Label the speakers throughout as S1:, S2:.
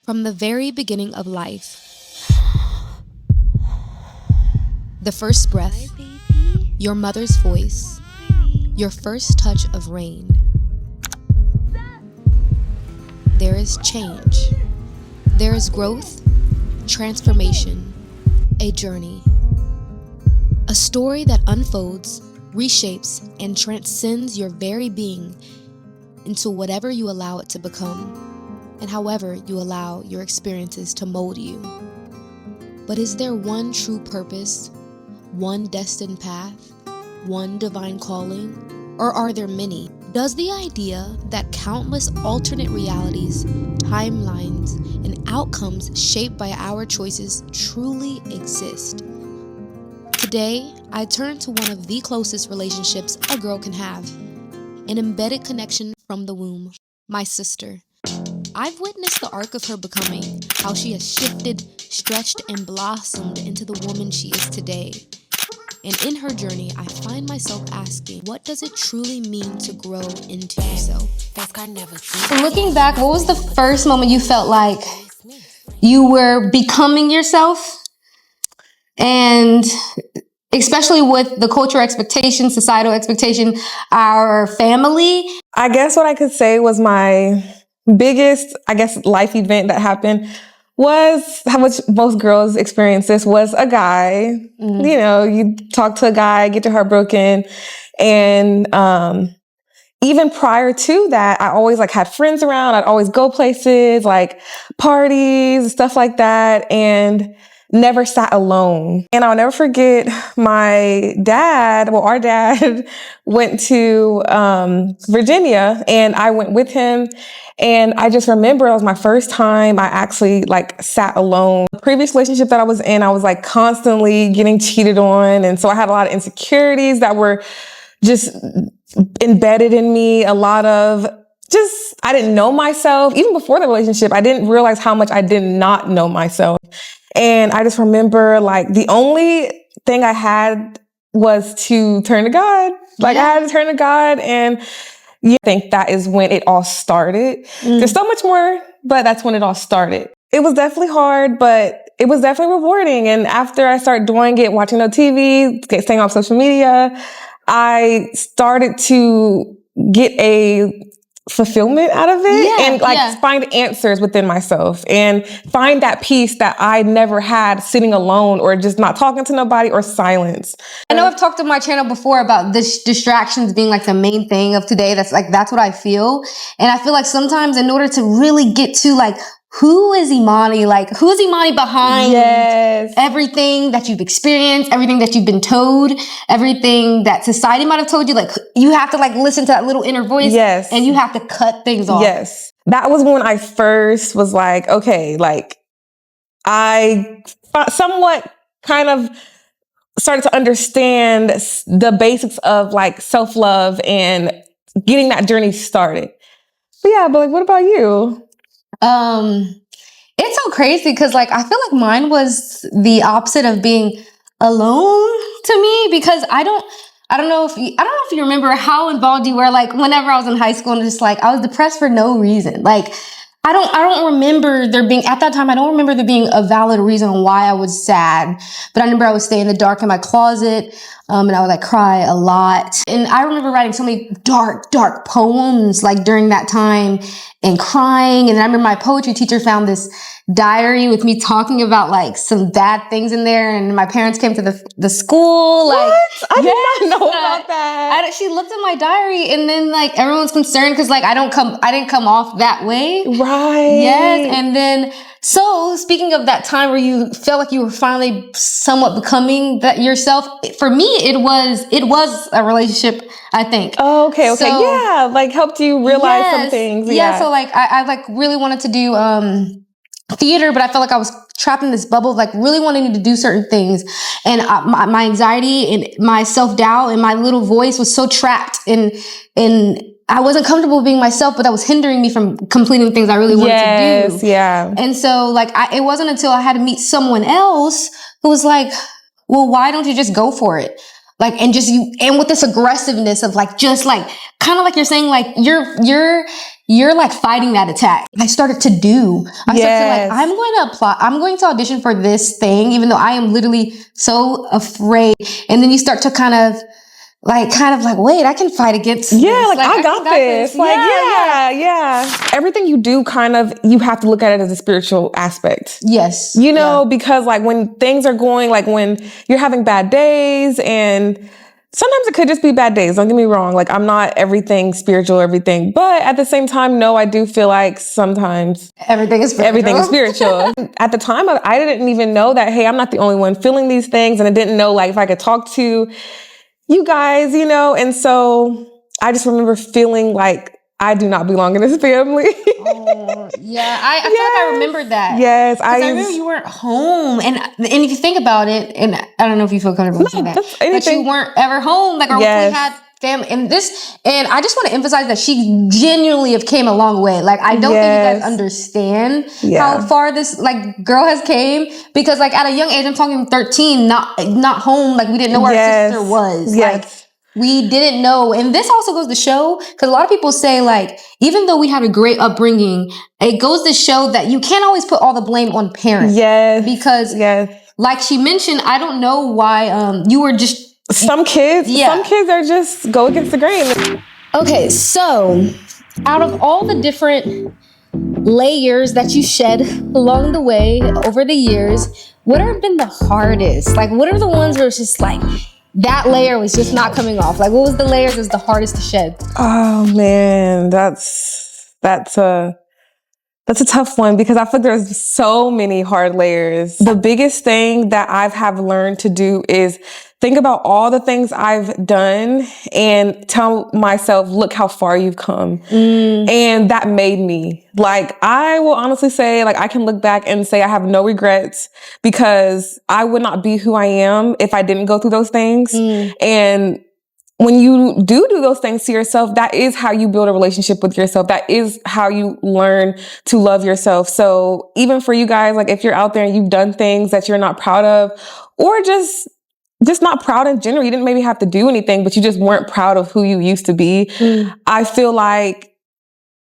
S1: From the very beginning of life, the first breath, your mother's voice, your first touch of rain, there is change. There is growth, transformation, a journey. A story that unfolds, reshapes, and transcends your very being into whatever you allow it to become, and however you allow your experiences to mold you. But is there one true purpose, one destined path, one divine calling, or are there many? Does the idea that countless alternate realities, timelines, and outcomes shaped by our choices truly exist? Today, I turn to one of the closest relationships a girl can have, an embedded connection from the womb, my sister. I've witnessed the arc of her becoming, how she has shifted, stretched, and blossomed into the woman she is today. And in her journey, I find myself asking, what does it truly mean to grow into yourself?
S2: Looking back, what was the first moment you felt like you were becoming yourself? And especially with the cultural expectation, societal expectation, our family.
S3: I guess what I could say was my biggest, life event that happened was how much most girls experience this was a guy. Mm-hmm. You know, you talk to a guy, get your heart broken. And even prior to that, I always had friends around. I'd always go places like parties, stuff like that. And never sat alone. And I'll never forget our dad went to Virginia and I went with him. And I just remember it was my first time I actually sat alone. The previous relationship that I was in, I was constantly getting cheated on. And so I had a lot of insecurities that were just embedded in me. A lot of I didn't know myself. Even before the relationship, I didn't realize how much I did not know myself. And I just remember the only thing I had was to turn to God. I had to turn to God. And I think that is when it all started. There's so much more, but that's when it all started. It was definitely hard, but it was definitely rewarding. And after I started doing it, watching no TV, staying off social media, I started to get a fulfillment out of it and find answers within myself and find that peace that I never had sitting alone or just not talking to nobody or silence.
S2: I know I've talked on my channel before about this distractions being the main thing of today. That's what I feel. And I feel sometimes in order to really get to who is Imani? Who is Imani behind everything that you've experienced, everything that you've been told, everything that society might have told you? You have to listen to that little inner voice.
S3: Yes.
S2: And you have to cut things off.
S3: Yes. That was when I first was okay, I somewhat kind of started to understand the basics of self-love and getting that journey started. But what about you?
S2: It's so crazy because I feel mine was the opposite of being alone to me, because I don't know if you remember how involved you were whenever I was in high school and just I was depressed for no reason. I don't remember there being, at that time, I don't remember there being a valid reason why I was sad. But I remember I would stay in the dark in my closet, and I would cry a lot. And I remember writing so many dark poems during that time and crying. And then I remember my poetry teacher found this diary with me talking about some bad things in there. And my parents came to the school.
S3: What? I did not know about that.
S2: She looked at my diary, and then everyone's concerned because I didn't come off that way.
S3: Right.
S2: Yes. And then, so speaking of that time where you felt you were finally somewhat becoming that yourself, for me, it was a relationship, I think.
S3: Oh, okay. So, helped you realize some things.
S2: Yeah. So I really wanted to do, theater, but I felt I was trapped in this bubble of really wanting to do certain things. And my anxiety and my self-doubt and my little voice was so trapped in I wasn't comfortable being myself, but that was hindering me from completing things I really wanted to do.
S3: Yeah.
S2: And so it wasn't until I had to meet someone else who was well, why don't you just go for it? And with this aggressiveness of kind of you're saying, you're you're like fighting that attack. I started to do. I started to like, I'm going to apply. I'm going to audition for this thing, even though I am literally so afraid. And then you start to kind of like, wait, I can fight against this.
S3: Yeah, like I got this. Like, yeah. Everything you do you have to look at it as a spiritual aspect.
S2: Yes.
S3: You know, because like when things are going, like when you're having bad days, and sometimes it could just be bad days. Don't get me wrong. Like I'm not everything spiritual, everything. But at the same time, no, I do feel like sometimes
S2: everything is
S3: spiritual. At the time, I didn't even know that, hey, I'm not the only one feeling these things. And I didn't know like if I could talk to you guys, you know, and so I just remember feeling like I do not belong in this family.
S2: I feel like I remember that.
S3: Yes,
S2: I remember you weren't home, and if you think about it, and I don't know if you feel comfortable saying that you weren't ever home, like, or we had family, and I just want to emphasize that she genuinely have came a long way. Like, I don't think you guys understand how far this like girl has came, because like at a young age, I'm talking 13, not home, like we didn't know where our sister was. Like we didn't know. And this also goes to show, because a lot of people say like, even though we had a great upbringing, it goes to show that you can't always put all the blame on parents. Yes. Because like she mentioned, I don't know why you were just some kids are just go against the grain. Okay, so out of all the different layers that you shed along the way over the years, what have been the hardest? Like, what are the ones where it's just like that layer was just not coming off? Like, what was the layers that was the hardest to shed?
S3: Oh man, that's a tough one, because I feel like there's so many hard layers. The biggest thing that I've learned to do is think about all the things I've done and tell myself, look how far you've come. And that made me. Like, I will honestly say, like, I can look back and say I have no regrets, because I would not be who I am if I didn't go through those things. And when you do those things to yourself, that is how you build a relationship with yourself. That is how you learn to love yourself. So even for you guys, like if you're out there and you've done things that you're not proud of, or just not proud in general, you didn't maybe have to do anything, but you just weren't proud of who you used to be. I feel like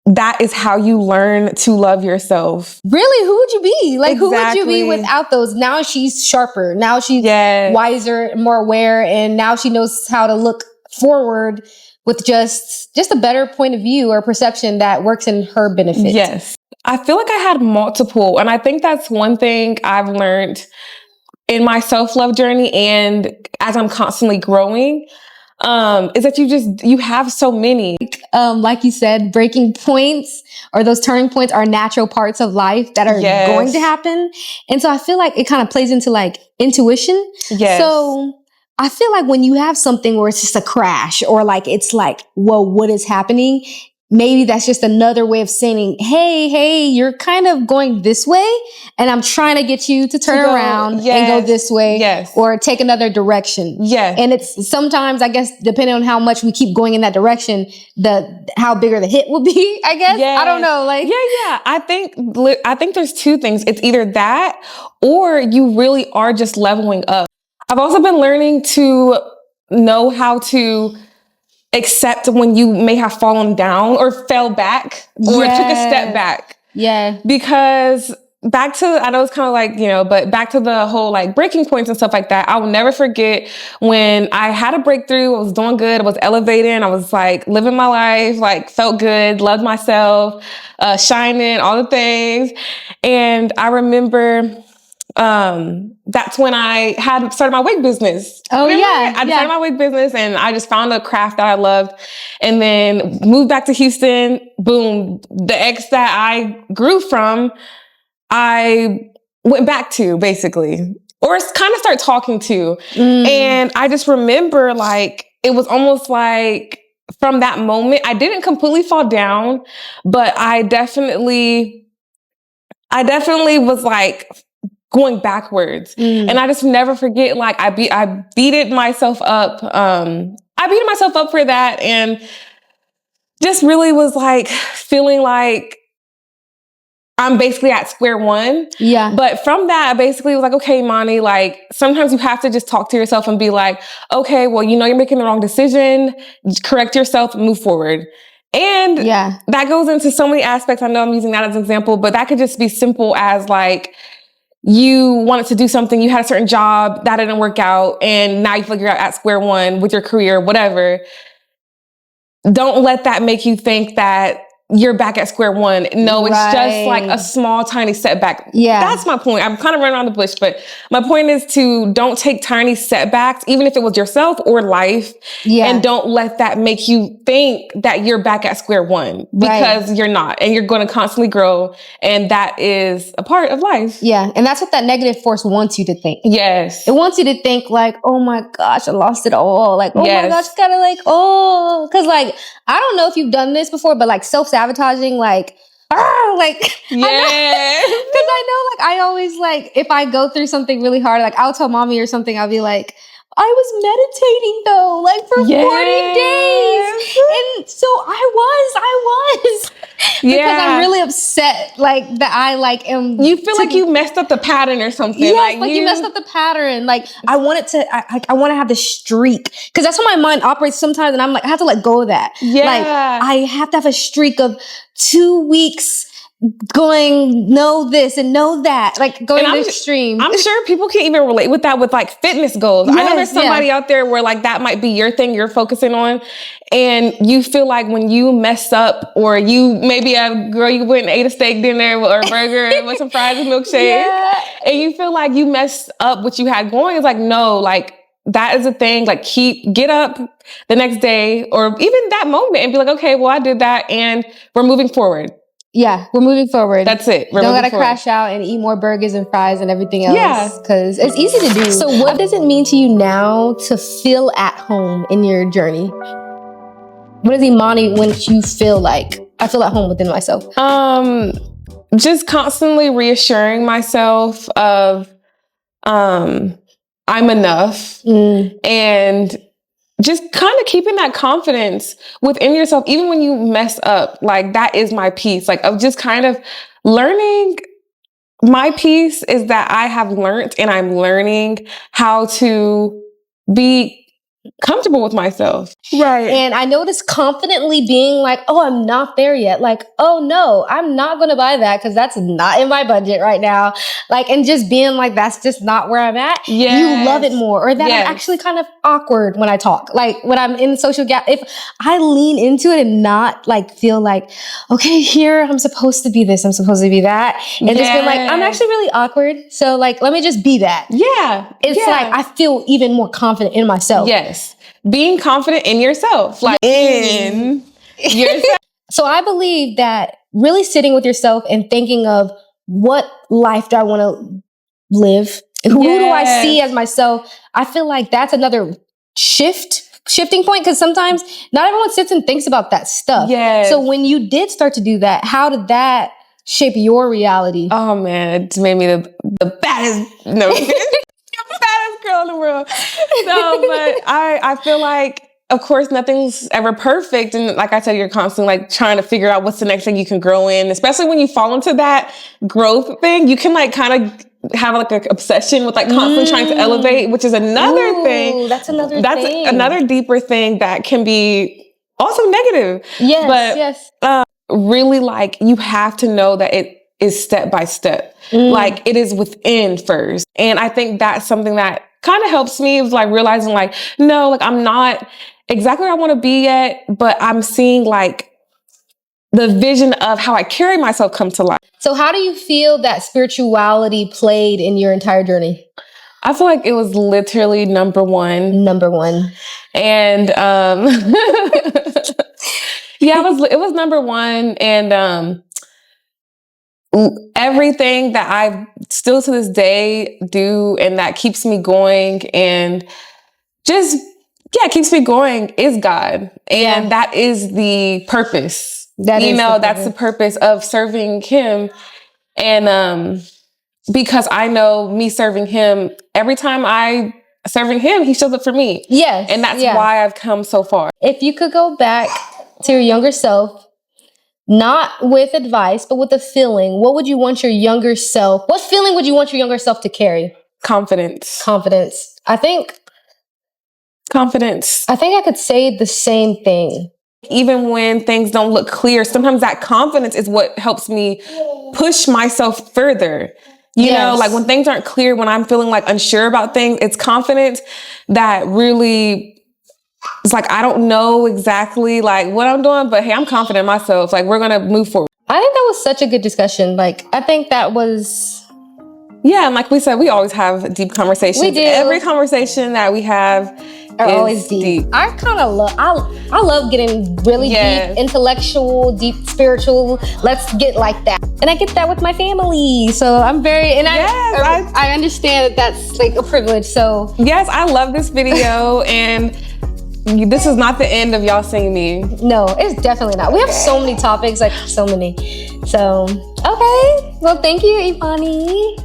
S3: that is how you learn to love yourself.
S2: Really? Who would you be? Like, who would you be without those? Now she's sharper. Now she's wiser, more aware, and now she knows how to look forward with just a better point of view or perception that works in her benefit.
S3: Yes. I feel like I had multiple, and I think that's one thing I've learned in my self-love journey, and as I'm constantly growing, is that you have so many.
S2: Like you said, breaking points or those turning points are natural parts of life that are going to happen. And so I feel like it kind of plays into like intuition. So I feel like when you have something where it's just a crash, or like, it's like, whoa, what is happening? Maybe that's just another way of saying, hey, you're kind of going this way, and I'm trying to get you to turn around and go this way, or take another direction. And it's sometimes, I guess, depending on how much we keep going in that direction, how bigger the hit will be, I guess. I don't know. Like,
S3: I think there's two things. It's either that, or you really are just leveling up. I've also been learning to know how to accept when you may have fallen down or fell back or took a step back. Because back to, I know it's kind of like, but back to the whole like breaking points and stuff like that. I will never forget when I had a breakthrough. I was doing good. I was elevating. I was like living my life, like felt good, loved myself, shining, all the things. And I remember that's when I had started my wig business. I started my wig business, and I just found a craft that I loved, and then moved back to Houston. Boom. The ex that I grew from, I went back to, basically, or kind of start talking to. And I just remember, like, it was almost like from that moment, I didn't completely fall down, but I definitely was like going backwards. And I just never forget, like, I beat myself up. I beat myself up for that, and just really was like feeling like I'm basically at square one. But from that, I basically was like, okay, Moni, like, sometimes you have to just talk to yourself and be like, okay, well, you're making the wrong decision. Correct yourself and move forward. And
S2: Yeah.
S3: that goes into so many aspects. I know I'm using that as an example, but that could just be simple as like, you wanted to do something, you had a certain job, that didn't work out, and now you feel like you're at square one with your career, whatever. Don't let that make you think that you're back at square one. No, it's just like a small, tiny setback.
S2: Yeah.
S3: That's my point. I'm kind of running around the bush, but my point is to don't take tiny setbacks, even if it was yourself or life, and don't let that make you think that you're back at square one, because you're not, and you're going to constantly grow, and that is a part of life.
S2: Yeah. And that's what that negative force wants you to think.
S3: Yes.
S2: It wants you to think like, oh my gosh, I lost it all. Like, oh my gosh, gotta like, oh, cause like, I don't know if you've done this before, but like self-sabotaging, like, like,
S3: yeah.
S2: Cause I know, like, I always like, if I go through something really hard, like I'll tell mommy or something, I'll be like, I was meditating though, like for 40 days. And so I was. Because I'm really upset, like, that I, like, am...
S3: You feel like you messed up the pattern or something.
S2: Yes, like you messed up the pattern. Like, I want to have this streak. Because that's how my mind operates sometimes, and I'm like, I have to let go of that.
S3: Yeah.
S2: Like, I have to have a streak of 2 weeks going, know this and know that. Like, going to the extreme.
S3: I'm sure people can even relate with that with, like, fitness goals.
S2: Yes,
S3: I know there's somebody out there where, like, that might be your thing you're focusing on. And you feel like when you mess up, or you maybe a girl, you went and ate a steak dinner or a burger with some fries and milkshake, and you feel like you messed up what you had going. It's like, no, like, that is a thing. Like, get up the next day or even that moment and be like, okay, well, I did that and we're moving forward.
S2: Yeah, we're moving forward.
S3: That's it.
S2: Don't gotta crash out and eat more burgers and fries and everything else.
S3: Yeah.
S2: Because it's easy to do. So what does it mean to you now to feel at home in your journey? What does Imani when you feel like, I feel at home within myself?
S3: Just constantly reassuring myself of, I'm enough. And just kind of keeping that confidence within yourself, even when you mess up. Like, that is my piece. Like, of just kind of learning. My piece is that I have learned, and I'm learning how to be comfortable with myself. Right.
S2: And I notice confidently being like, oh, I'm not there yet. Like, oh no, I'm not going to buy that because that's not in my budget right now. Like, and just being like, that's just not where I'm at.
S3: Yes.
S2: You love it more. Or that I'm actually kind of awkward when I talk. Like, when I'm in social gap, if I lean into it and not like feel like, okay, here I'm supposed to be this, I'm supposed to be that. And just feel like, I'm actually really awkward. So like, let me just be that.
S3: Yeah.
S2: It's like, I feel even more confident in myself.
S3: Yes. Being confident in yourself, like in yourself.
S2: So I believe that really sitting with yourself and thinking of what life do I want to live? Who do I see as myself? I feel like that's another shifting point, because sometimes not everyone sits and thinks about that stuff.
S3: Yes.
S2: So when you did start to do that, how did that shape your reality?
S3: Oh man, it made me the baddest, baddest girl in the world. No, but I feel like, of course, nothing's ever perfect. And like I said, you're constantly like trying to figure out what's the next thing you can grow in, especially when you fall into that growth thing. You can like kind of have like an obsession with like constantly trying to elevate, which is another thing.
S2: That's another thing.
S3: That's another deeper thing that can be also negative.
S2: Yes,
S3: but really, like, you have to know that it is step by step. Like, it is within first. And I think that's something that kind of helps me, is like realizing like, no, like, I'm not exactly where I want to be yet, but I'm seeing like the vision of how I carry myself come to life.
S2: So how do you feel that spirituality played in your entire journey?
S3: I feel like it was literally number one. And yeah, it was number one. And everything that I still to this day do, and that keeps me going and just keeps me going, is God. And that is the purpose. That's the purpose of serving Him. And because I know me serving Him, every time I serving Him, He shows up for me.
S2: Yes.
S3: And that's why I've come so far.
S2: If you could go back to your younger self, not with advice, but with a feeling, what feeling would you want your younger self to carry?
S3: Confidence.
S2: I think I could say the same thing.
S3: Even when things don't look clear, sometimes that confidence is what helps me push myself further. You know, like when things aren't clear, when I'm feeling like unsure about things, it's confidence that really, it's like, I don't know exactly like what I'm doing, but hey, I'm confident in myself. Like, we're going to move forward.
S2: I think that was such a good discussion. Like, I think that was...
S3: Yeah, and like we said, we always have deep conversations.
S2: We do.
S3: Every conversation that we have
S2: are always deep. I kind of love, I love getting really deep, intellectual, deep, spiritual. Let's get like that. And I get that with my family. So I'm very, and I understand that that's like a privilege. So
S3: yes, I love this video. And this is not the end of y'all seeing me.
S2: No, it's definitely not. We have so many topics, like so many. So, okay. Well, thank you, Imani.